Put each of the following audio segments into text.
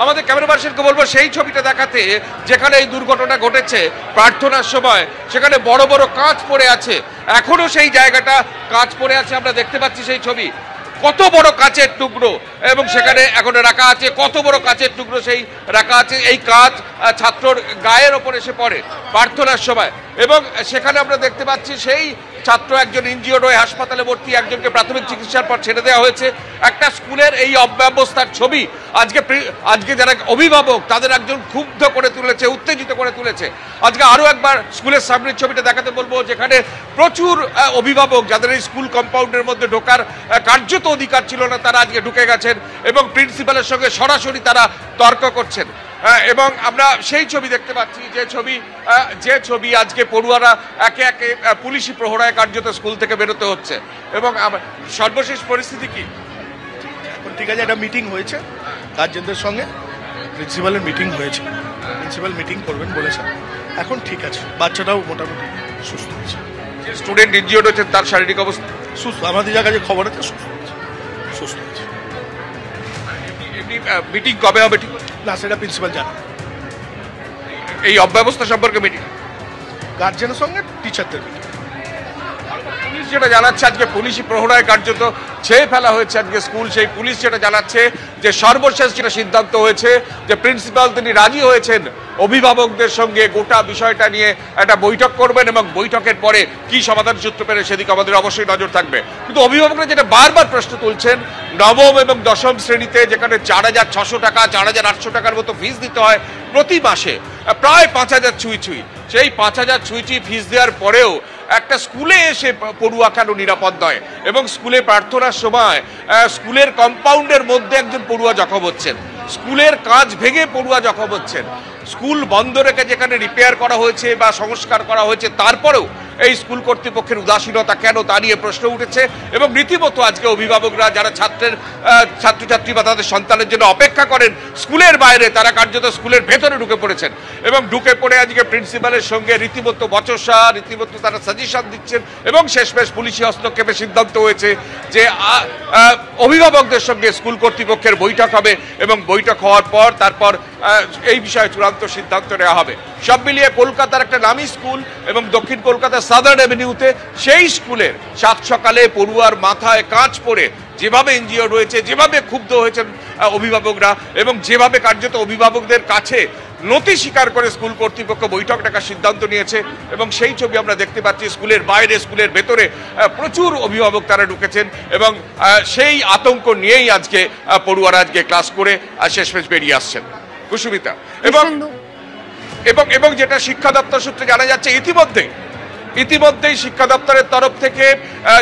আমাদের ক্যামেরা পার্সনকে বলবো সেই ছবিটা দেখাতে, যেখানে এই দুর্ঘটনা ঘটেছে প্রার্থনার সময়, সেখানে বড় বড় কাঁচ পড়ে আছে, এখনো সেই জায়গাটা কাঁচ পড়ে আছে, আমরা দেখতে পাচ্ছি সেই ছবি। কত বড় কাচের টুকরো এবং সেখানে এখন রাখা আছে, কত বড় কাচের টুকরো সেই রাখা আছে। এই কাঁচ ছাত্রর গায়ের ওপর এসে পড়ে প্রার্থনার সময়, এবং সেখানে আমরা দেখতে পাচ্ছি সেই ছাত্র একজন ইনজিওর্ড হয়ে হাসপাতালে ভর্তি, একজনকে প্রাথমিক চিকিৎসার পর ছেড়ে দেওয়া হয়েছে। একটা স্কুলের এই অব্যবস্থার ছবি আজকে যারা অভিভাবক তাদের একজন ক্ষুব্ধ করে তুলেছে, উত্তেজিত করে তুলেছে। আজকে আরো একবার স্কুলের সামনের ছবিটা দেখাতে বলবো, যেখানে প্রচুর অভিভাবক যাদের এই স্কুল কম্পাউন্ডের মধ্যে ঢোকার কার্যত অধিকার ছিল না, তারা আজকে ঢুকে গেছেন এবং প্রিন্সিপালের সঙ্গে সরাসরি তারা তর্ক করছেন। এবং আমরা সেই ছবি দেখতে পাচ্ছি, যে ছবি আজকে পড়ুয়ারা একে একে পুলিশি প্রহরায় কার্যত স্কুল থেকে বেরোতে হচ্ছে। এবং সর্বশেষ পরিস্থিতি কি এখন? ঠিক আছে, একটা মিটিং হয়েছে গার্জেনদের সঙ্গে, প্রিন্সিপালের মিটিং হয়েছে, প্রিন্সিপাল মিটিং করবেন বলেছেন। এখন ঠিক আছে, বাচ্চাটাও মোটামুটি সুস্থ হয়েছে। যে স্টুডেন্ট ইনজিওর্ড হয়েছে তার শারীরিক অবস্থা সুস্থ, আমাদের কাছে খবর আছে সুস্থ হয়েছে। মিটিং কবে হবে ঠিক না, সেটা প্রিন্সিপাল জানে। এই অব্যবস্থা সম্পর্কে মিটিং গার্জেনের সঙ্গে টিচারদের মিটিং। পুলিশ যেটা জানাচ্ছে, আজকে পুলিশি প্রহরায় কার্যত ছেয়ে ফেলা হয়েছে আজকে স্কুল। সেই পুলিশ যেটা জানাচ্ছে যে সর্বশেষ যেটা সিদ্ধান্ত হয়েছে যে প্রিন্সিপাল তিনি রাজি হয়েছেন অভিভাবকদের সঙ্গে গোটা বিষয়টা নিয়ে একটা বৈঠক করবেন, এবং বৈঠকের পরে কি সমাধান সূত্র পেলে সেদিকে আমাদের অবশ্যই নজর থাকবে। কিন্তু অভিভাবকরা যেটা বারবার প্রশ্ন তুলছেন, নবম এবং দশম শ্রেণীতে যেখানে 4,600 টাকা 4,800 টাকার মতো ফিস দিতে হয় প্রতি মাসে, প্রায় 5,000 ছুঁই, সেই 5,000 ছুঁই ফিস দেওয়ার পরেও একটা স্কুলে এসে পড়ুয়া কেন নিরাপদ নয়? এবং স্কুলে প্রার্থনার সময় স্কুলের কম্পাউন্ডের মধ্যে একজন পড়ুয়া জখম হচ্ছেন, স্কুলের কাঁচ ভেঙে পড়ুয়া জখম হচ্ছেন, স্কুল বন্ধ রেখে যেখানে রিপেয়ার করা হয়েছে বা সংস্কার করা হয়েছে তারপরেও এই স্কুল কর্তৃপক্ষের উদাসীনতা কেন, তা নিয়ে প্রশ্ন উঠেছে। এবং রীতিমতো আজকে অভিভাবকরা যারা ছাত্রছাত্রী বা তাদের সন্তানের জন্য অপেক্ষা করেন স্কুলের বাইরে, তারা কার্যত স্কুলের ভেতরে ঢুকে পড়েছেন, এবং ঢুকে পড়ে আজকে প্রিন্সিপালের সঙ্গে রীতিমতো বচসা, রীতিমতো তারা সাজেশন দিচ্ছেন। এবং শেষমেশ পুলিশি হস্তক্ষেপের সিদ্ধান্ত হয়েছে যে অভিভাবকদের সঙ্গে স্কুল কর্তৃপক্ষের বৈঠক হবে, এবং বৈঠক হওয়ার পর তারপর এই বিষয়ে চূড়ান্ত সিদ্ধান্ত নেওয়া হবে। সব মিলিয়ে কলকাতার একটা নামী স্কুল এবং দক্ষিণ কলকাতার সাদার্ন অ্যাভিনিউতে সেই স্কুলের সাত সকালে পড়ুয়ার মাথায় কাঁচ পড়ে যেভাবে ইনজিওর্ড হয়েছে, যেভাবে ক্ষুব্ধ হয়েছেন অভিভাবকরা, এবং যেভাবে কার্যত অভিভাবকদের কাছে নথি স্বীকার করে স্কুল কর্তৃপক্ষ বৈঠক ডাকার সিদ্ধান্ত নিয়েছে। এবং সেই ছবি আমরা দেখতে পাচ্ছি, স্কুলের বাইরে স্কুলের ভেতরে প্রচুর অভিভাবক তারা ঢুকেছেন, এবং সেই আতঙ্ক নিয়েই আজকে পড়ুয়ারা আজকে ক্লাস করে শেষমেশ বেরিয়ে আসছেন। কুসুমিতা, এবং যেটা শিক্ষা দপ্তর সূত্রে জানা যাচ্ছে, ইতিমধ্যেই শিক্ষা দপ্তরের তরফ থেকে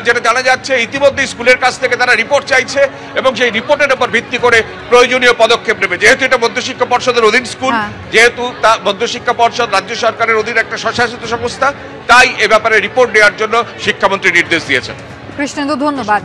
যেটা জানা যাচ্ছে, ইতিমধ্যেই স্কুলের কাছ থেকে তারা রিপোর্ট চাইছে, এবং সেই রিপোর্টের উপর ভিত্তি করে প্রয়োজনীয় পদক্ষেপ নেবে। যেহেতু এটা মধ্যশিক্ষা পর্ষদের অধীন স্কুল, যেহেতু মধ্যশিক্ষা পর্ষদ রাজ্য সরকারের অধীন একটা স্বশাসিত সংস্থা, তাই এ ব্যাপারে রিপোর্ট দেওয়ার জন্য শিক্ষামন্ত্রী নির্দেশ দিয়েছেন। কৃষ্ণেন্দু, ধন্যবাদ।